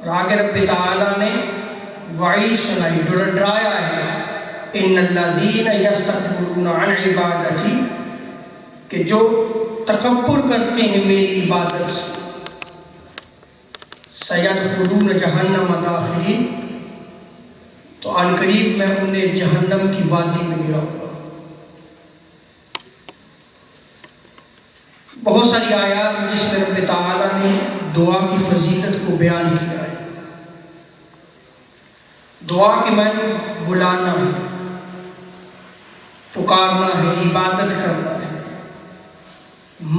اور آگے رب تعالیٰ نے وعید سنائی، ڈرایا ہے، ان الذین یستکبرون عن عبادتی، کہ جو تکبر کرتے ہیں میری عبادت سے، سیدخلون جہنم داخرین، تو عن قریب میں انہیں جہنم کی وادی میں گراؤں گا۔ بہت ساری آیات ہیں جس میں رب تعالیٰ نے دعا کی فضیلت کو بیان کیا ہے۔ دعا کے معنی بلانا ہے، پکارنا ہے، عبادت کرنا ہے،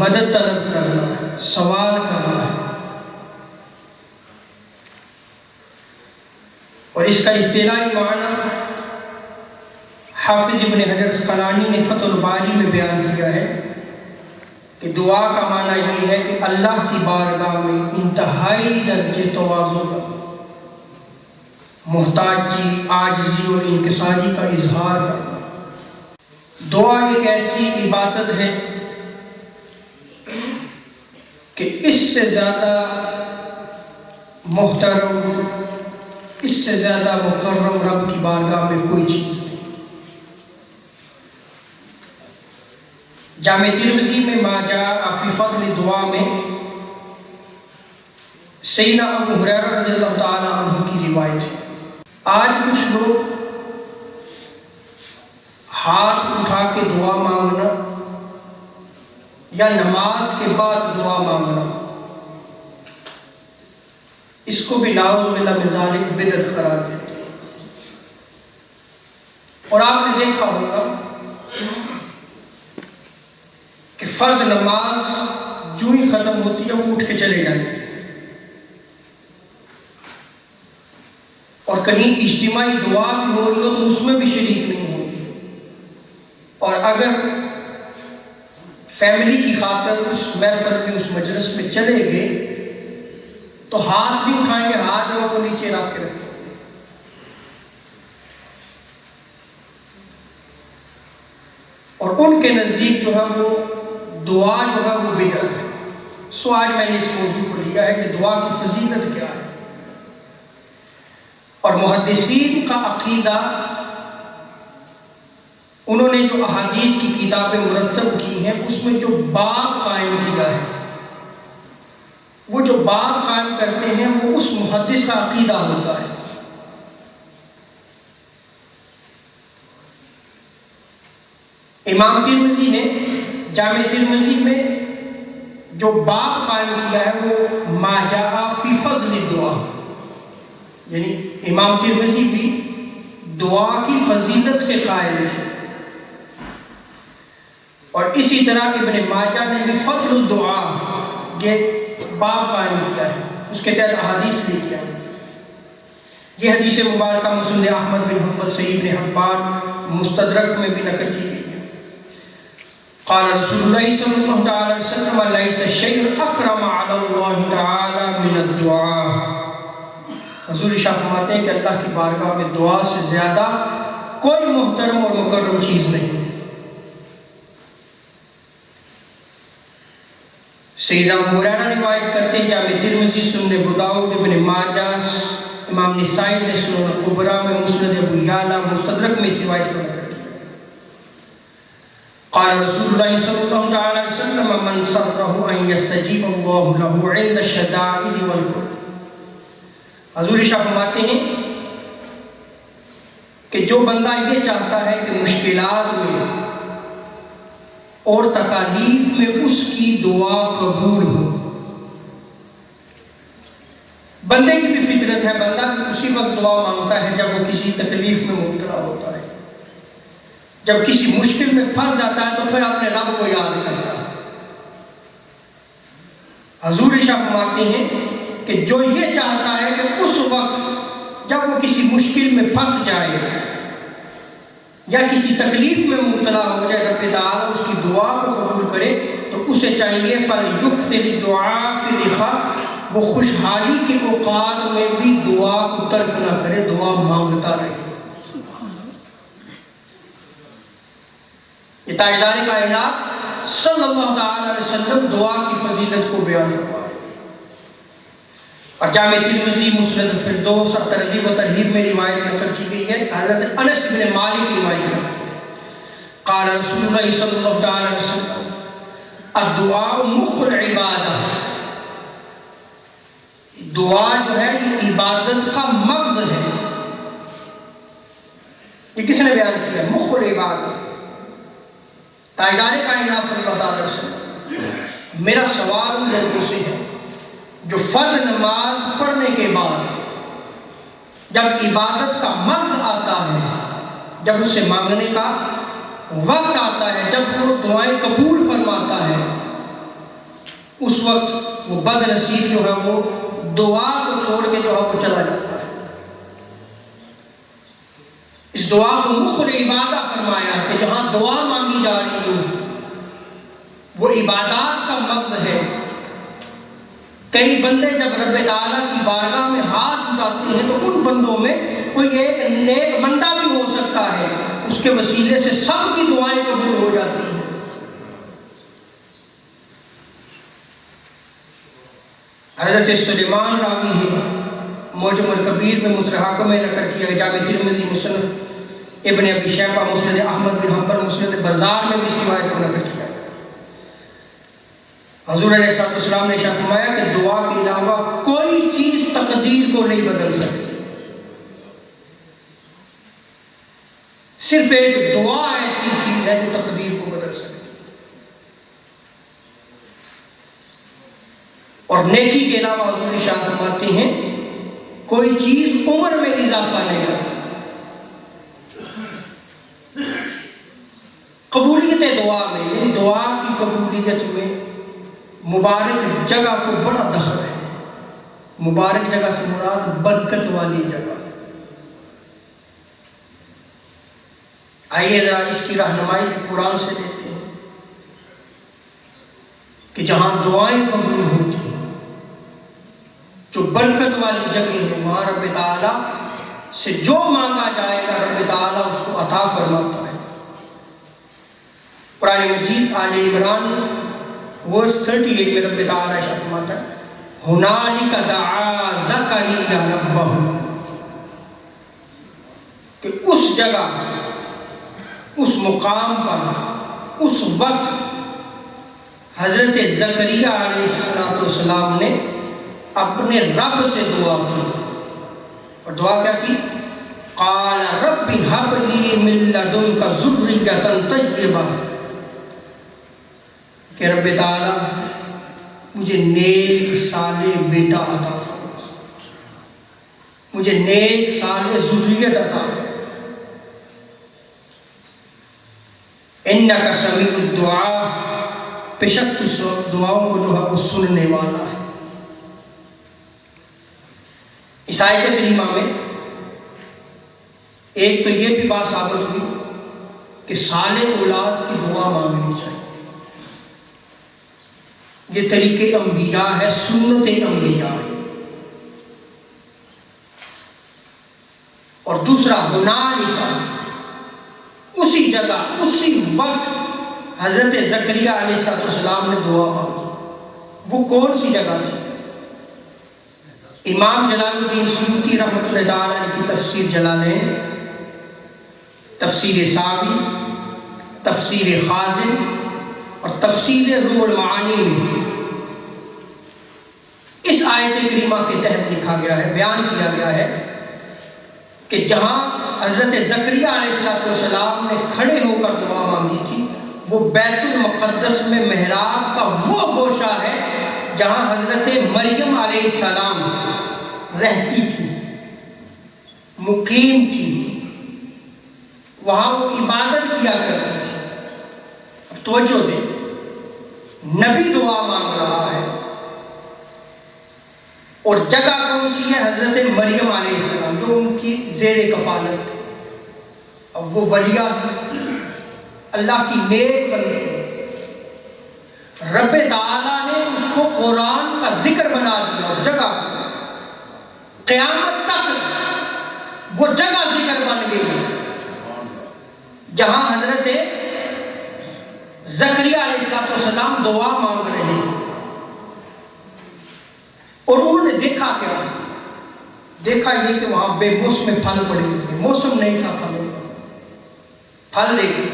مدد طلب کرنا ہے، سوال کرنا ہے۔ اور اس کا اصطلاحی معنی حافظ ابن حجر اسقلانی نے فتح الباری میں بیان کیا ہے کہ دعا کا معنی یہ ہے کہ اللہ کی بارگاہ میں انتہائی درجے تواضع کرنا، محتاجی، عاجزی اور انکساری کا اظہار کرنا۔ دعا ایک ایسی عبادت ہے کہ اس سے زیادہ محترم، اس سے زیادہ مکرم رب کی بارگاہ میں کوئی چیز نہیں۔ جامع ترمذی میں ما جاء فی فضل دعا میں سیدنا ابو ہریرہ رضی اللہ تعالی عنہ کی روایت ہے۔ آج کچھ لوگ ہاتھ اٹھا کے دعا مانگنا یا نماز کے بعد دعا مانگنا، اس کو بھی نعوذ باللہ من ذالک بدعت قرار دیتے ہیں۔ اور آپ نے دیکھا ہوگا کہ فرض نماز جو ہی ختم ہوتی ہے وہ اٹھ کے چلے جائیں گے، اور کہیں اجتماعی دعا بھی ہو رہی ہو تو اس میں بھی شریک نہیں ہوں گے، اور اگر فیملی کی خاطر اس محفل میں، اس مجلس میں چلے گئے تو ہاتھ بھی اٹھائیں گے، ہاتھ جو ہے وہ نیچے رکھ کے رکھیں گے۔ اور ان کے نزدیک جو ہے وہ دعا جو ہے وہ بدعت ہے۔ سو آج میں نے اس موضوع کو لیا ہے کہ دعا کی فضیلت کیا ہے، اور محدثین کا عقیدہ، انہوں نے جو احادیث کی کتابیں مرتب کی ہیں اس میں جو باب قائم کیا ہے، وہ جو باب قائم کرتے ہیں وہ اس محدث کا عقیدہ ہوتا ہے۔ امام ترمذی نے جامع ترمذی میں جو باب قائم کیا ہے وہ ما جاء فی فضل الدعا، یعنی امام ترمذی بھی دعا کی فضیلت کے قائل تھے، اور اسی طرح ابن ماجہ نے بھی فضل الدعا یہ باب قائم کیا ہے، اس کے تحت احادیث لکھی ہے۔ یہ حدیث مبارکہ مسند احمد بن حنبل، صحیح ابن حبان، مستدرک میں بھی نقل کی گئی ہے۔ قال رسول اللہ صلی اللہ تعالی علیہ وسلم لیس شیء اکرم علی اللہ تعالی من الدعاء۔ حضور شاہ فرماتے ہیں کہ اللہ کی بارگاہ میں دعا سے زیادہ کوئی محترم اور مکرم چیز نہیں۔ سیدنا ابو ہریرہ روایت کرتے ہیں، جامع ترمذی، سنن ابو داؤد، ابن ماجہ، امام نسائی نے سنن الکبریٰ میں، مسند ابو یعلا، مستدرک میں اس روایت کو نقل کیا۔ قال رسول اللہ صلی اللہ تعالی علیہ وسلم من سرہ ان یستجیب اللہ له عند الشدائد والکرب۔ حضور شاہ فرماتے ہیں کہ جو بندہ یہ چاہتا ہے کہ مشکلات میں اور تکالیف میں اس کی دعا قبول ہو، بندے کی بھی فطرت ہے، بندہ بھی اسی وقت دعا مانگتا ہے جب وہ کسی تکلیف میں مبتلا ہوتا ہے، جب کسی مشکل میں پھنس جاتا ہے تو پھر اپنے رب کو یاد کرتا ہے۔ حضور شاہ فرماتے ہیں کہ جو یہ چاہتا ہے کہ اس وقت جب وہ کسی مشکل میں پھنس جائے یا کسی تکلیف میں مبتلا ہو جائے، رب تعالیٰ اس کی دعا کو قبول کرے، تو اسے چاہیے فَلْيُكْثِرِ الدُّعَاءَ فِي الرِّخَاءِ، وہ خوشحالی کے اوقات میں بھی دعا کو ترک نہ کرے، دعا مانگتا رہے۔ یہ تاجدار کائنات صلی اللہ تعالی علیہ وسلم دعا کی فضیلت کو بیان فرما رہے ہیں۔ اور جامع ترمذی مسند الفردوس اور ترغیب و ترہیب میں روایت نقل کی گئی ہے، حضرت انس بن مالک کی روایت کرتے ہیں، قال رسول اللہ صلی اللہ تعالی علیہ وسلم الدعاء مخ العبادہ، دعا جو ہے یہ عبادت کا مغز ہے۔ یہ کس نے بیان کیا؟ مخ العبادہ، تاجدار کائنات صلی اللہ تعالی علیہ وسلم، میرا سوال ان لوگوں سے ہے جو فرض نماز پڑھنے کے بعد جب عبادت کا مغز آتا ہے، جب اس سے مانگنے کا وقت آتا ہے، جب وہ دعائیں قبول فرماتا ہے، اس وقت وہ بد نصیب جو ہے وہ دعا کو چھوڑ کے جو ہے وہ چلا جاتا ہے۔ اس دعا کو مخ العبادہ فرمایا کہ جہاں دعا مانگی جا رہی ہو وہ عبادات کا مغز ہے۔ کئی بندے جب رب تعالیٰ کی بارگاہ میں ہاتھ اٹھاتے ہیں تو ان بندوں میں کوئی ایک نیک بندہ بھی ہو سکتا ہے، اس کے وسیلے سے سب کی دعائیں قبول ہو جاتی ہیں۔ حضرت سلیمان راوی ہے، معجم الکبیر میں مصرحاکم میں نقل کیا گیا، جامع ترمذی مسند ابن ابی شیبہ مسند احمد بن حنبل مسند بزار میں بھی اس روایت کو نقل کیا گیا۔ حضور علیہ السلام نے ارشاد فرمایا کہ دعا کے علاوہ کوئی چیز تقدیر کو نہیں بدل سکتی، صرف ایک دعا ایسی چیز ہے جو تقدیر کو بدل سکتی ہے، اور نیکی کے علاوہ حضور ارشاد فرماتے ہیں کوئی چیز عمر میں اضافہ نہیں کرتی۔ قبولیت دعا میں، یعنی دعا کی قبولیت میں مبارک جگہ کو بڑا دخل ہے۔ مبارک جگہ سے مراد برکت والی جگہ۔ آئیے ذرا اس کی رہنمائی قرآن سے لیتے ہیں کہ جہاں دعائیں قبول ہوتی ہیں، جو برکت والی جگہ ہے، وہاں رب تعالیٰ سے جو مانگا جائے گا رب تعالیٰ اس کو عطا فرماتا ہے۔ قرآن مجید آل عمران ورس 38 میں رب تعالیٰ ارشاد فرماتا ہے ہنالک دعا زکریا ربہ، کہ اس جگہ، اس مقام پر، اس وقت حضرت زکریا علیہ السلام نے اپنے رب سے دعا کی، اور دعا کیا کی؟ قال رب ہب لی من لدنک ذریۃ طیبہ، کہ رب تعالیٰ مجھے نیک صالح بیٹا عطا فرما، مجھے نیک صالح ذریت عطا فرما۔ انک سمیع الدعاء، بے شک تو دعاؤں کو جو ہے وہ سننے والا ہے۔ اس آیت کریمہ میں ایک تو یہ بھی بات ثابت ہوئی کہ صالح اولاد کی دعا مانگنی چاہیے، یہ طریقے انبیاء ہے، سنت انبیاء ہے۔ اور دوسرا ہنالک، اسی جگہ اسی وقت حضرت زکریا علیہ السلام نے دعا مانگی۔ وہ کون سی جگہ تھی؟ امام جلال الدین سیوطی رحمۃ اللہ تعالیٰ کی تفسیر جلالین، تفسیر ساوی، تفسیر خازن اور تفسیر روح المعانی میں اس آیت کریمہ کے تحت لکھا گیا ہے، بیان کیا گیا ہے کہ جہاں حضرت زکریا علیہ السلام نے کھڑے ہو کر دعا مانگی تھی وہ بیت المقدس میں محراب کا وہ گوشہ ہے جہاں حضرت مریم علیہ السلام رہتی تھی، مقیم تھی، وہاں وہ عبادت کیا کرتی تھی۔ توجہ دیں، نبی دعا مانگ رہا ہے اور جگہ کون سی ہے؟ حضرت مریم علیہ السلام جو ان کی زیر کفالت تھی۔ اب وہ ولیہ ہے، اللہ کی نیک بندی ہے، رب تعالیٰ نے اس کو قرآن کا ذکر بنا دیا اس جگہ کو، قیامت تک وہ جگہ ذکر بن گئی جہاں حضرت زکریا علیہ السلام دعا مانگ رہے ہیں، اور انہوں نے دیکھا کیا؟ دیکھا یہ کہ وہاں بے موسم پھل پڑے ہوئے، موسم نہیں تھا پھلوں کا، پھل دیکھے۔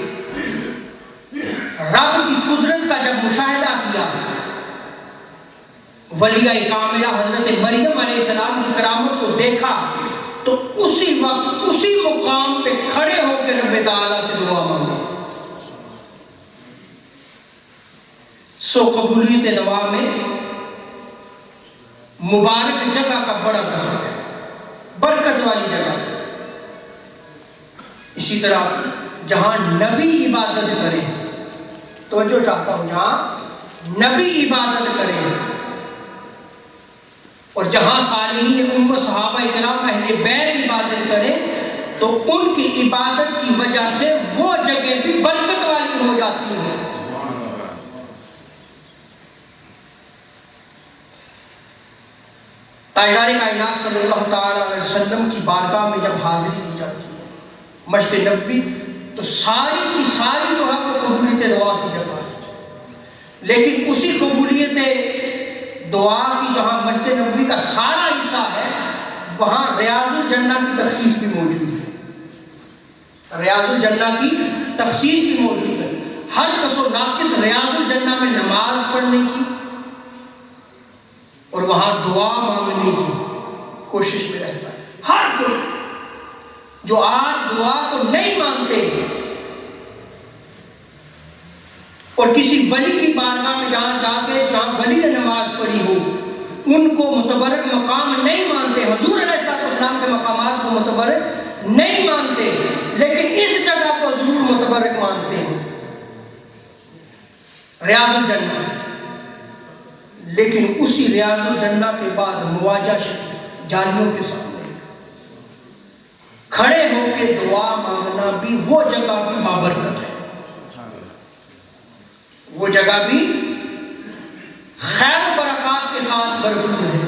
رب کی قدرت کا جب مشاہدہ کیا، ولیہ کاملہ حضرت مریم علیہ السلام کی کرامت کو دیکھا، تو اسی وقت اسی مقام پہ کھڑے ہو کے رب تعالیٰ سے دعا مانگی۔ سو قبولیت دعا میں مبارک جگہ کا بڑا دھیان ہے، برکت والی جگہ۔ اسی طرح جہاں نبی عبادت کرے، توجہ چاہتا ہوں، جہاں نبی عبادت کرے اور جہاں صالحین امت صحابہ کرام اہل بیت عبادت کریں، تو ان کی عبادت کی وجہ سے وہ جگہ بھی برکت والی ہو جاتی ہے۔ تاجدار کائنات صلی اللہ تعالی علیہ وسلم کی بارگاہ میں جب حاضری دی جاتی ہے مسجد نبوی، تو ساری کی ساری جو ہے وہ قبولیت دعا کی جگہ ہے، لیکن اسی قبولیت دعا کی جہاں مسجد نبوی کا سارا حصہ ہے، وہاں ریاض الجنہ کی تخصیص بھی موجود ہے۔ ریاض الجنہ کی تخصیص بھی موجود ہے۔ ہر کس و ناقص ریاض الجنہ میں نماز پڑھنے کی اور وہاں دعا مانگنے کی کوشش میں رہتا ہے۔ ہر کوئی جو آج دعا کو نہیں مانتے اور کسی ولی کی بارگاہ میں جہاں ولی نے نماز پڑھی ہو ان کو متبرک مقام نہیں مانتے، حضور علیہ السلام کے مقامات کو متبرک نہیں مانتے، لیکن اس جگہ کو ضرور متبرک مانتے ہیں، ریاض الجنہ۔ لیکن اسی ریاض الجنہ کے بعد مواجہ شریف جالیوں کے سامنے کھڑے ہو کے دعا مانگنا بھی وہ جگہ بھی بابرکت ہے، وہ جگہ بھی خیر و برکات کے ساتھ بھرپور ہے،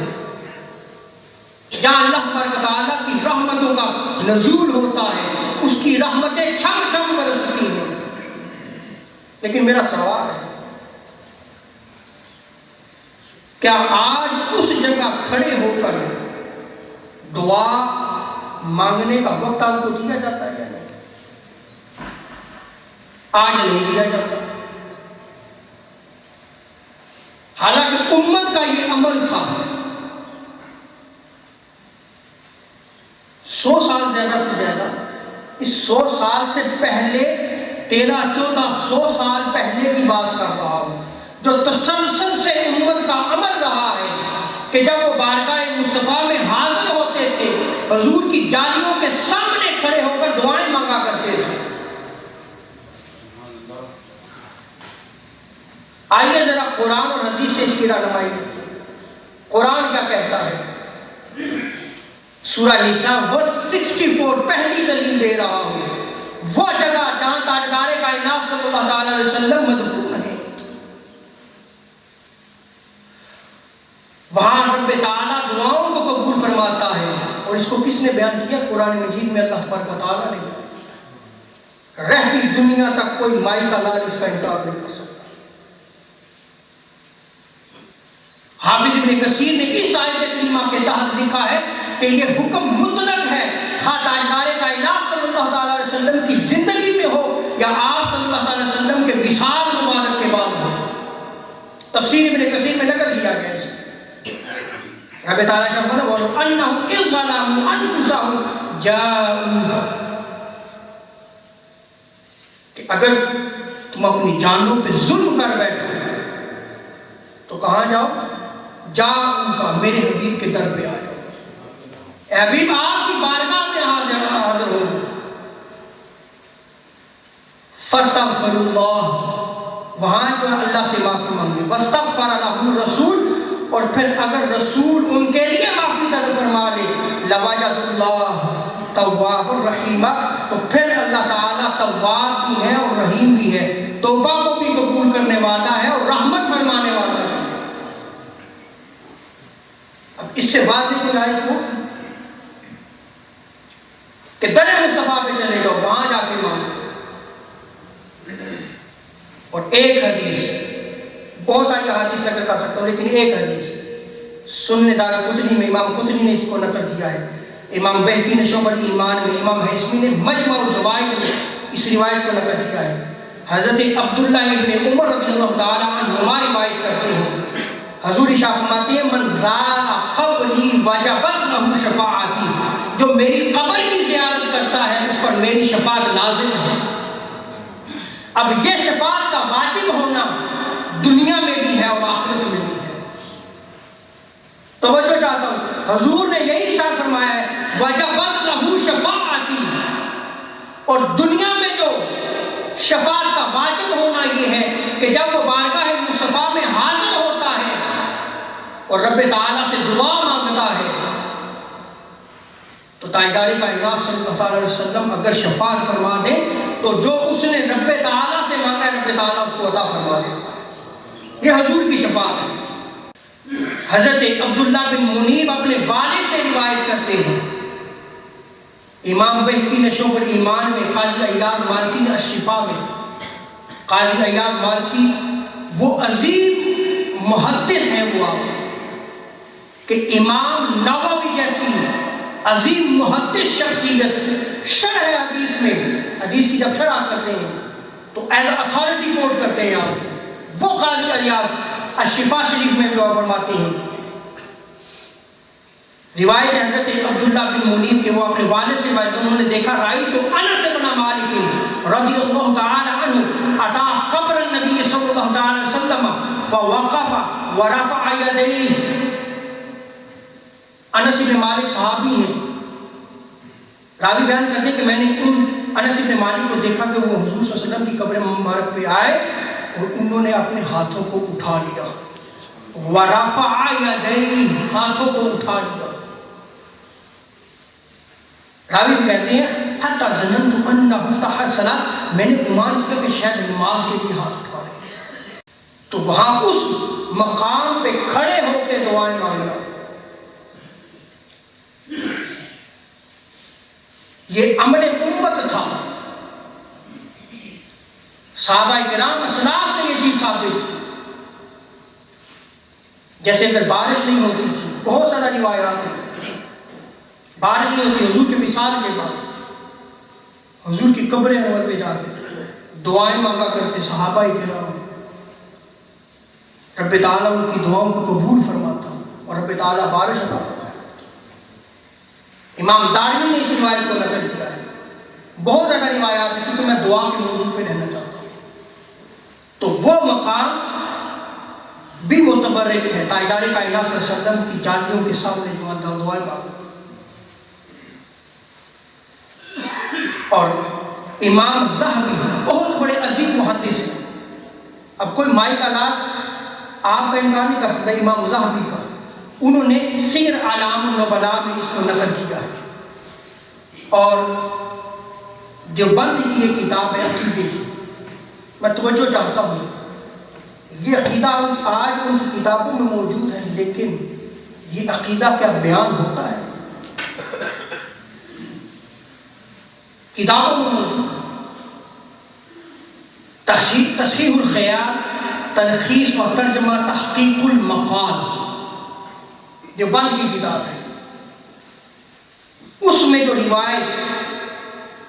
جہاں اللہ تبارک و تعالیٰ کی رحمتوں کا نزول ہوتا ہے، اس کی رحمتیں چھم چھم برستی ہیں۔ لیکن میرا سوال ہے، کیا آج اس جگہ کھڑے ہو کر دعا مانگنے کا وقت آپ کو دیا جاتا ہے یا نہیں؟ آج نہیں دیا جاتا، حالانکہ امت کا یہ عمل تھا۔ 100 سال زیادہ سے زیادہ، اس 100 سال سے پہلے 1300-1400 سال پہلے کی بات کر رہا ہوں، جو تسلسل سے امت کا عمل رہا ہے کہ جب وہ بارگاہ مصطفیٰ میں حاضر ہوتے تھے، حضور کی جالیوں کے سامنے کھڑے ہو کر دعائیں مانگا کرتے تھے۔ آئیے ذرا قرآن اور حدیث سے اس کی رہنمائی کرتے ہیں۔ قرآن کیا کہتا ہے؟ سورہ نساء verse 64 پہلی دلیل دے رہا ہوں، وہ جگہ جہاں تاجدار کائنات صلی اللہ تعالی علیہ وسلم مدفون ہے، وہاں رب تعالیٰ دعاؤں کو قبول فرماتا ہے۔ اور اس کو کس نے بیان کیا؟ قرآن مجید میں اللہ تبارک و تعالیٰ نے بیان کیا۔ رہتی دنیا تک کوئی مائی کا لال اس کا انکار نہیں کر سکتا۔ حافظ ابن کثیر نے اس آیت کریمہ کے تحت لکھا ہے کہ یہ حکم مطلق ہے، ہاں تاجدار کائنات صلی اللہ تعالیٰ علیہ وسلم کی زندگی میں ہو یا آپ صلی اللہ تعالیٰ علیہ وسلم کے وصال مبارک کے بعد ہو۔ تفسیر ابن کثیر میں نقل کیا گیا ہے، رب تعالیٰ شاہد ہے وَأَنَّهُمْ إِذْ ظَلَمُوا أَنفُسَهُمْ جَاءُوكَ، کہ اگر تم اپنی جانوں پہ ظلم کر بیٹھو تو کہاں جاؤ؟ جاءُوكَ، میرے حبیب کے در پہ آ جاؤ، اے حبیب آپ کی بارگاہ میں حاضر ہو۔ فَاسْتَغْفِرُوا اللَّهَ، وہاں جو ہے اللہ سے معافی مانگے، وَاسْتَغْفَرَ لَهُمُ الرَّسُولُ، اور پھر اگر رسول ان کے لیے معافی طلب فرما لے، لَوَجَدُوا اللَّهَ تَوَّابًا رَحِيمًا، تو پھر اللہ تعالیٰ تواب بھی ہے اور رحیم بھی ہے، توبہ کو بھی قبول کرنے والا ہے اور رحمت فرمانے والا ہے۔ اب اس سے واضح کوئی آیت ہوگی کہ در مصطفیٰ پہ چلے جاؤ، وہاں جا کے مانگو۔ اور ایک حدیث، بہت ساری حدیث نقل کر سکتا ہوں لیکن ایک حدیث سنن دارقطنی میں امام قطنی نے اس کو نقل کیا ہے، امام بہقی نے شعب الایمان میں، امام حیثمی نے مجمع الزوائد میں اس روایت کو نقل کیا ہے۔ حضرت عبداللہ ابن عمر رضی اللہ تعالیٰ عنہما روایت کرتے ہیں، حضور ارشاد فرماتے ہیں من زار قبری وجبت لہ شفاعتی، جو میری قبر کی زیارت کرتا ہے اس پر میری شفاعت لازم ہے۔ اب یہ شفاعت کا واجب ہونا دنیا میں بھی ہے اور آخرت میں بھی ہے۔ توجہ چاہتا ہوں، حضور نے یہی ارشاد فرمایا ہے وجبت لہ شفاعتی، اور دنیا میں جو شفاعت کا واجب ہونا یہ ہے کہ جب وہ بارگاہ مصطفیٰ میں حاضر ہوتا ہے اور رب تعالیٰ سے دعا مانگتا ہے تو تاجدار کائنات صلی اللہ علیہ وسلم اگر شفاعت فرما دے تو جو اس نے رب تعالیٰ سے مانگا ہے رب تعالیٰ اس کو عطا فرما دیتا ہے۔ یہ حضور کی شفاعت ہے۔ حضرت عبداللہ بن منیب اپنے والد سے روایت کرتے ہیں، امام بہقی نے شعب الایمان میں، قاضی عیاض مالکی نے الشفا میں، قاضی عیاض مالکی وہ عظیم محدث ہیں وہ آپ کہ امام نووی جیسی عظیم محدث شخصیت شرح حدیث میں، حدیث کی جب شرح کرتے ہیں تو ایز اتھارٹی کوٹ کرتے ہیں آپ، وہ قاضی عیاض الشفا شریف میں جو فرماتے ہیں، روایت حضرت عبداللہ بن منیب کے وہ اپنے والد سے روایت، انہوں نے دیکھا رائی تو انس بن مالک رضی اللہ تعالی عنہ اتا قبر النبی صلی اللہ علیہ وسلم فوقف ورفع یدیہ۔ انس بن مالک صحابی ہیں، راوی بیان کرتے ہیں کہ میں نے انس بن مالک کو دیکھا کہ وہ حضور صلی اللہ علیہ وسلم کی قبر مبارک پہ آئے اور انہوں نے اپنے ہاتھوں کو اٹھا لیا، ورفع یدیہ، ہاتھوں کو اٹھا لیا۔ راوی کہتے ہیں حتی ظننت انہ افتح الصلاۃ، میں نے گمان کیا کہ شاید نماز کے لیے ہاتھ اٹھا رہے ہیں، تو وہاں اس مقام پہ کھڑے ہو کے دعائیں مانگنا، یہ عمل امت تھا۔ صحابہ کرام اسلاف سے یہ چیز ثابت تھی۔ جیسے اگر بارش نہیں ہوتی تھی، بہت سارا روایات ہیں، بارش نہیں ہوتی، حضور کے وصال کے بعد حضور کی قبر انور پہ جا کے دعائیں مانگا کرتے صحابہ کرام، رب تعالیٰ ان کی دعاؤں کو قبول فرماتا اور رب تعالیٰ بارش عطا فرماتا۔ امام دارمی نے اس روایت کو نقل کیا ہے، بہت زیادہ روایات ہیں، چونکہ میں دعا کے موضوع پہ رہنا چاہتا ہوں، تو وہ مقام بھی متبرک ہے، تاجدار کائنات صلی اللہ علیہ وسلم کی جالیوں کے سامنے جو دعائیں مانگا۔ اور امام ذہبی بہت بڑے عظیم محدث ہیں، اب کوئی مائی کا لال آپ کا انکار نہیں کر سکتا، امام ذہبی کا، انہوں نے سیر اعلام النبلاء میں اس کو نقل کیا ہے، اور دیوبند کی یہ کتاب ہے عقیدے کی، میں توجہ چاہتا ہوں، یہ عقیدہ آج ان کی کتابوں میں موجود ہے، لیکن یہ عقیدہ کیا بیان ہوتا ہے؟ کتابوں میں موجود ہے۔ تصحیح الخیال، تلخیص و ترجمہ تحقیق المقال، جو بند کی کتاب ہے، اس میں جو روایت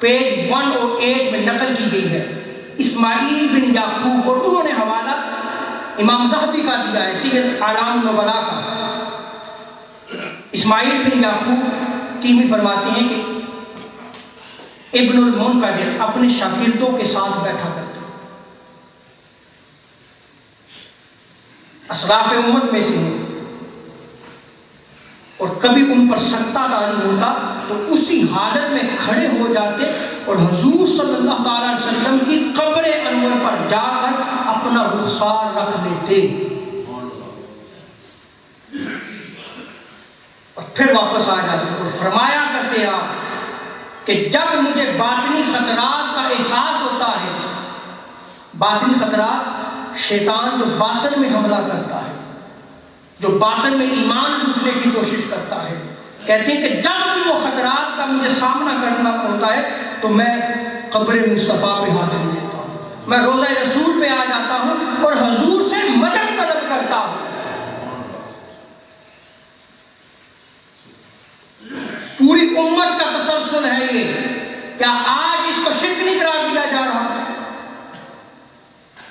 پیج 108 میں نقل کی گئی ہے اسماعیل بن یعقوب، اور انہوں نے حوالہ امام ذہبی کا دیا ہے سیر اعلام النبلاء کا۔ اسماعیل بن یعقوب تیمی فرماتے ہیں کہ ابن المنقدر اپنے شاگردوں کے ساتھ بیٹھا کرتے ہیں، اسلاف امت میں سے ہیں، اور کبھی ان پر سکتہ تعلیم ہوتا تو اسی حالت میں کھڑے ہو جاتے اور حضور صلی اللہ تعالی علیہ وسلم کی قبر انور پر جا کر اپنا رخسار رکھ لیتے اور پھر واپس آ جاتے، اور فرمایا کرتے آپ کہ جب مجھے باطنی خطرات کا احساس ہوتا ہے، باطنی خطرات شیطان جو باطن میں حملہ کرتا ہے، جو باطن میں ایمان لوٹنے کی کوشش کرتا ہے، کہتے ہیں کہ جب بھی وہ خطرات کا مجھے سامنا کرنا ہوتا ہے تو میں قبر مصطفیٰ پہ حاضری دیتا ہوں، میں روضہ رسول پہ آ جاتا ہوں اور حضور سے مدد طلب کرتا ہوں۔ فضل ہے یہ، کیا آج اس کو شرک نہیں قرار دیا جا رہا؟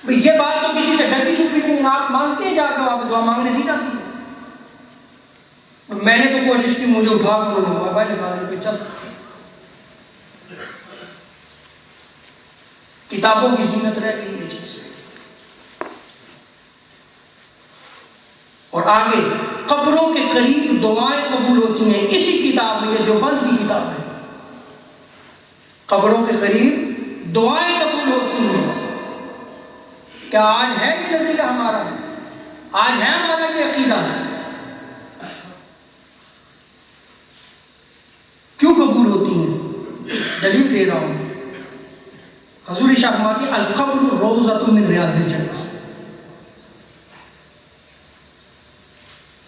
یہ بات تو کسی سے ڈرتی چھپی نہیں، آپ مانگتے ہیں جا کر آپ دعا مانگنے دی جاتی ہے۔ میں نے تو کوشش کی، مجھے اٹھا کر انہوں نے بابا نکالنے پہ چل، کتابوں کی زینت رہ گئی یہ چیز۔ اور آگے قبروں کے قریب دعائیں قبول ہوتی ہیں، اسی کتاب میں، یہ دیوبند کی کتاب ہے، قبروں کے قریب دعائیں قبول ہوتی ہیں۔ کیا آج ہے یہ نظریہ ہمارا؟ آج ہے ہمارا یہ عقیدہ؟ کیوں قبول ہوتی ہیں؟ دلیل دے رہا ہوں۔ حضور ارشاد فرماتے ہیں القبر روضۃ من ریاض الجنہ،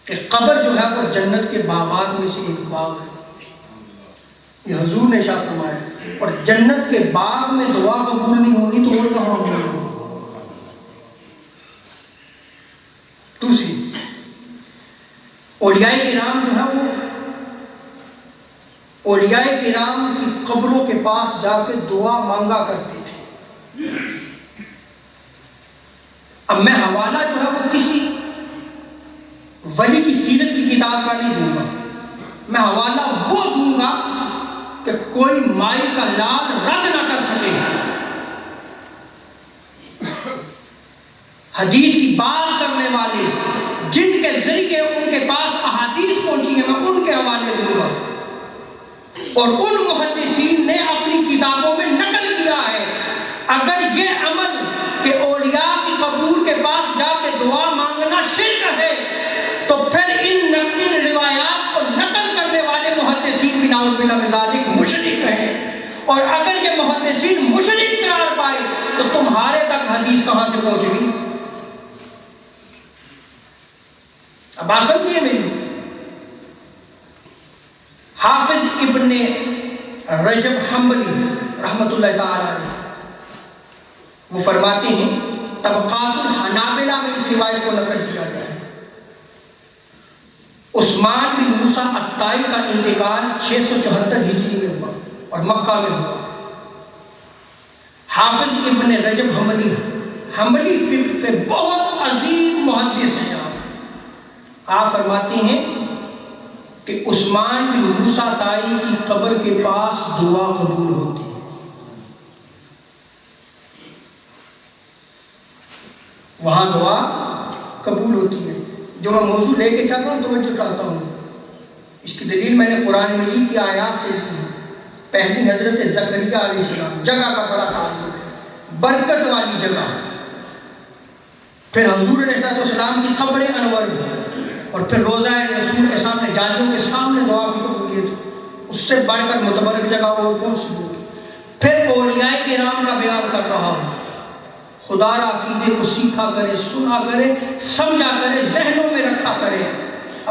کہ قبر جو ہے وہ جنت کے باغات میں سے ایک باغ ہے، یہ حضور نے ارشاد فرمایا۔ اور جنت کے باغ میں دعا قبول نہیں ہونی تو اور کہاں ہوگی؟ دوسری، اولیاء کرام جو ہے وہ اولیاء کرام کی قبروں کے پاس جا کے دعا مانگا کرتے تھے۔ اب میں حوالہ جو ہے وہ کسی ولی کی سیرت کی کتاب کا نہیں دوں گا، میں حوالہ وہ دوں گا کہ کوئی مائی کا لال رد نہ کر سکے۔ حدیث کی بات کرنے والے جن کے ذریعے ان کے پاس احادیث پہنچی ہیں، میں ان کے حوالے دوں گا، اور ان محدثین نے اپنی کتابوں میں نقل کیا ہے۔ اگر یہ عمل کہ اولیاء کی قبور کے پاس جا کے دعا مانگنا شرک ہے، تو پھر ان روایات کو نقل کرنے والے محدثین بھی نعوذ باللہ من ذالک مشرک ہیں، اور اگر یہ محدثین مشرک قرار پائے تو تمہارے تک حدیث کہاں سے پہنچ گئی؟ اب بات سمجھیے میری۔ حافظ ابن رجب حنبلی رحمۃ اللہ تعالی علیہ وہ فرماتے ہیں، طبقات الحنابلہ میں اس روایت کو نقل کیا گیا ہے، عثمان بن موسیٰ الطائی کا انتقال 674 ہجری میں ہوا اور مکہ میں ہوا۔ حافظ ابن رجب حنبلی فقہ کے بہت عظیم محدث ہیں۔ آپ فرماتے ہیں کہ عثمان بن موسیٰ طائی کی قبر کے پاس دعا قبول ہوتی ہے، وہاں دعا قبول ہوتی ہے۔ جو میں موضوع لے کے چلتا ہوں تو میں جو چاہتا ہوں، اس کی دلیل میں نے قرآن مجید کی آیات سے دی ہے۔ پہلی حضرت زکریا علیہ السلام، جگہ کا بڑا تعلق ہے، برکت والی جگہ۔ پھر حضور علیہ السلام کی قبر انور میں، اور پھر روضہ رسول کے سامنے، جالیوں کے سامنے دعا کی قبولیت، اس سے بڑھ کر متبرک جگہ اور کون سی ہوگی؟ پھر اولیاء کرام کا بیان کر رہا ہوں۔ خدا را عقیدے کو سیکھا کرے، سنا کرے، سمجھا کرے، ذہنوں میں رکھا کرے،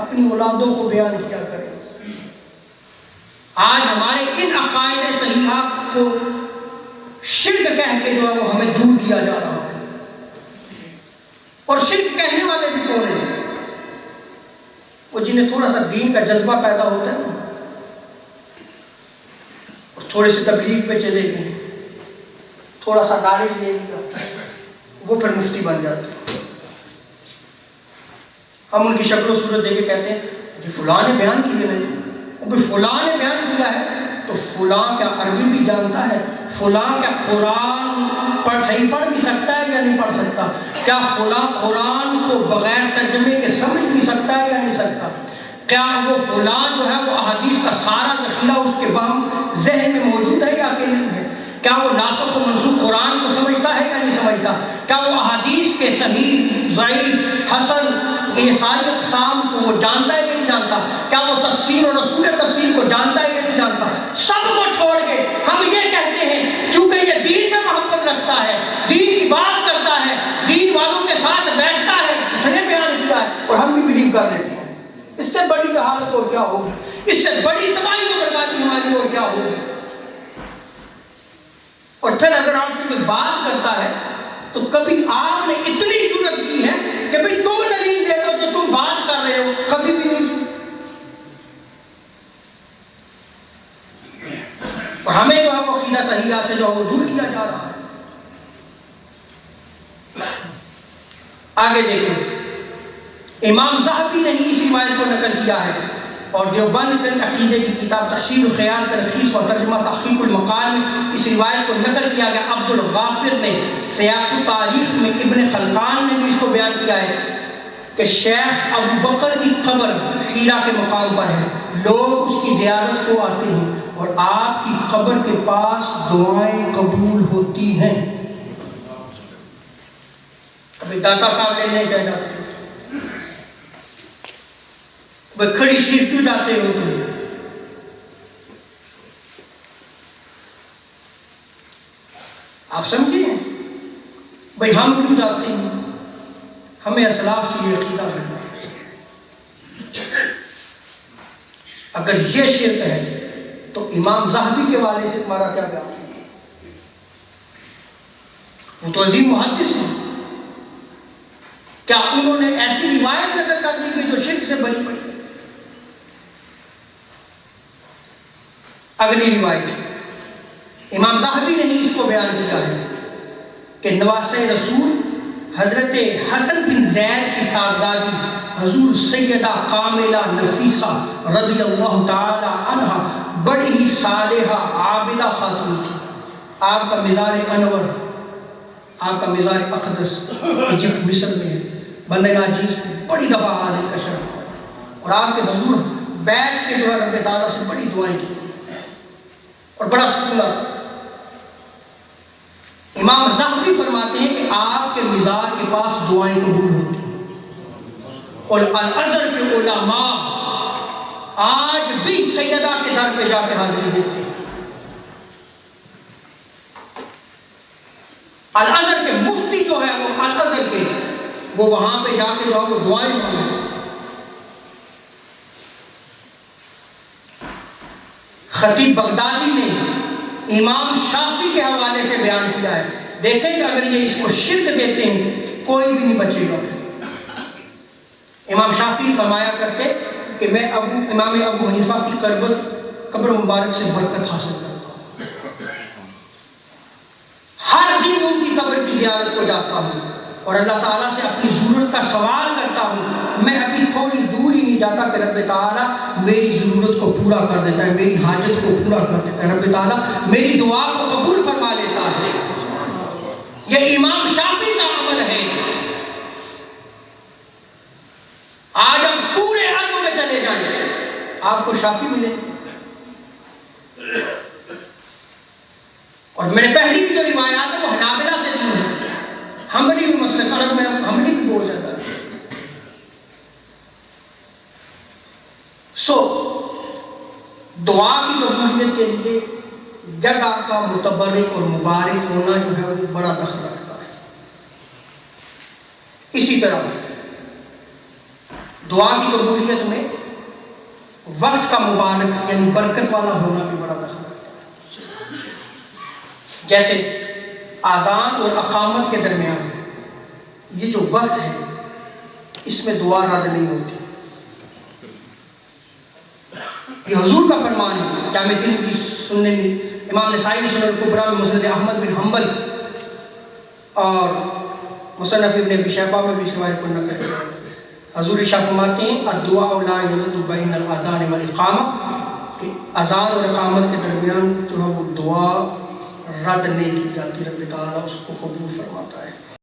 اپنی اولادوں کو بیان کیا کرے۔ آج ہمارے ان عقائد صحیحہ کو شرک کہہ کے جو ہے وہ ہمیں دور کیا جا رہا ہے۔ اور شرک کہنے والے بھی کون ہیں؟ وہ جنہیں تھوڑا سا دین کا جذبہ پیدا ہوتا ہے اور تھوڑے سے تبلیغ پہ چلے گئے، تھوڑا سا نالج لے لیا، وہ پھر مفتی بن جاتے ہیں۔ ہم ان کی شکل و صورت دیکھ کے کہتے ہیں جی فلاں نے بیان کیا ہے، وہ فلاں نے بیان کیا ہے، تو فلاں کیا عربی بھی جانتا ہے؟ فلاں کیا قرآن صحیح پڑھ بھی سکتا ہے یا نہیں پڑھ سکتا؟ کیا فلاں قرآن کو بغیر ترجمے کے سمجھ بھی سکتا ہے یا نہیں سکتا؟ کیا وہ فلاں جو ہے وہ احادیث کا سارا ذخیرہ اس کے فہم ذہن میں موجود ہے یا کہ نہیں ہے؟ کیا وہ ناسخ و منسوخ قرآن کو سمجھتا ہے یا نہیں سمجھتا؟ کیا وہ احادیث کے صحیح، ضعیف، حسن، یہ ساری اقسام کو وہ جانتا ہے یا نہیں جانتا؟ کیا وہ تفسیر اور رسول تفسیر کو جانتا ہے یا نہیں جانتا؟ سب کو چھوڑ کے ہم یہ کہتے ہیں چونکہ یہ دین سے محبت رکھتا ہے، دین کی بات کرتا ہے، دین والوں کے ساتھ بیٹھتا ہے، اس نے بیان کیا ہے، اور ہم بھی بلیو کر لیتے ہیں۔ اس سے بڑی جہالت اور کیا ہوگی؟ اس سے بڑی تباہی اور بربادی ہماری اور کیا ہوگی؟ اور پھر اگر آپ سے کوئی بات کرتا ہے تو کبھی آپ نے اتنی جرأت کی ہے کہ بھئی تم دلیل دے دو جو تم بات کر رہے ہو، کبھی بھی نہیں کی۔ اور ہمیں جو ہے وہ عقیدہ صحیحہ سے جو ہے وہ دور کیا جا رہا ہے۔ آگے دیکھیں، امام ذہبی نے ہی اس روایت کو نقل کیا ہے، اور دیوبند کے عقیدے کی کتاب تحصیل الخیال تلخیص اور ترجمہ تحقیق المقال میں اس روایت کو نقل کیا گیا۔ عبد الغافر نے سیاق التاریخ میں، ابن خلقان نے بھی اس کو بیان کیا ہے کہ شیخ ابو بکر کی قبر حیرا کے مقام پر ہے، لوگ اس کی زیارت کو آتے ہیں اور آپ کی قبر کے پاس دعائیں قبول ہوتی ہیں۔ ابھی داتا صاحب لینے کیا جاتے ہیں، وہ کھڑی شریف کیوں جاتے ہو تم؟ آپ سمجھیں بھئی ہم کیوں جاتے ہیں؟ ہمیں اسلاف سے یہ عقیدہ بننا ہے۔ اگر یہ شرک ہے تو امام ذہبی کے والے سے تمہارا کیا بیان ہے؟ وہ تو عظیم محدث ہیں، کیا انہوں نے ایسی روایت نقل کر دی کہ جو شرک سے بری پڑی ہے؟ اگلی روایت امام ذہبی نے ہی اس کو بیان کیا ہے کہ نواسۂ رسول حضرت حسن بن زید کی صاحبزادی حضور سیدہ کاملہ نفیسہ رضی اللہ تعالی عنہ بڑی ہی صالحہ عابدہ خاتون تھی۔ آپ کا مزار انور، آپ کا مزار اقدس ایجپٹ مصر میں ہے، بندہ ناجیز بڑی دفعہ حاضر کا شرف ہوا، اور آپ کے حضور بیٹھ کے جو ہے رب تعالیٰ سے بڑی دعائیں کی اور بڑا سکون آتا تھا۔ امام ذہبی فرماتے ہیں کہ آپ کے مزار کے پاس دعائیں قبول ہوتی ہیں، اور الازہر کے علماء آج بھی سیدہ کے در پہ جا کے حاضری دیتے ہیں۔ الازہر کے مفتی جو ہے وہ الازہر کے، وہ وہاں پہ جا کے جو ہے وہ دعائیں مانگتے ہیں۔ خطیب بغدادی نے امام شافعی کے حوالے سے بیان کیا ہے، دیکھیں کہ اگر یہ اس کو شرک دیتے ہیں کوئی بھی نہیں بچے گا۔ امام شافعی فرمایا کرتے کہ میں امام ابو حنیفہ کی قبر مبارک سے برکت حاصل کرتا ہوں، ہر دن ان کی قبر کی زیارت کو جاتا ہوں اور اللہ تعالیٰ سے اپنی ضرورت کا سوال کرتا ہوں، میں ابھی تھوڑی دور ہی نہیں جاتا کہ رب تعالیٰ میری ضرورت کو پورا کر دیتا ہے، میری حاجت کو پورا کر دیتا ہے، رب تعالیٰ میری دعا کو قبول فرما لیتا ہے۔ یہ امام شافعی کا عمل ہے۔ آج ہم پورے علم میں چلے جائیں آپ کو شافعی ملے، اور میرے پہلی بھی جو روایات ہے وہ حنابلہ سے دی ہیں، حنبلی بھی مسلک عرب میں حنبلی بھی بول جاتا ہے۔ دعا کی قبولیت کے لیے جگہ کا متبرک اور مبارک ہونا جو ہے وہ بڑا دخل رکھتا ہے۔ اسی طرح دعا کی قبولیت میں وقت کا مبارک یعنی برکت والا ہونا بھی بڑا دخل رکھتا ہے۔ جیسے اذان اور اقامت کے درمیان یہ جو وقت ہے اس میں دعا رد نہیں ہوتی۔ یہ حضور کا فرمان ہے، جامع ترمذی سنن میں، امام نسائی نے سنن الکبریٰ میں، مسند احمد بن حنبل اور مصنف ابن ابی شیبہ میں بھی اس روایت کو نقل کیا ہے۔ حضور ارشاد فرماتے ہیں الدعاء لا يرد بین الاذان والاقامہ، کہ اذان اور اقامت کے درمیان جو ہے وہ دعا رد نہیں کی جاتی، رب تعالیٰ اس کو قبول فرماتا ہے۔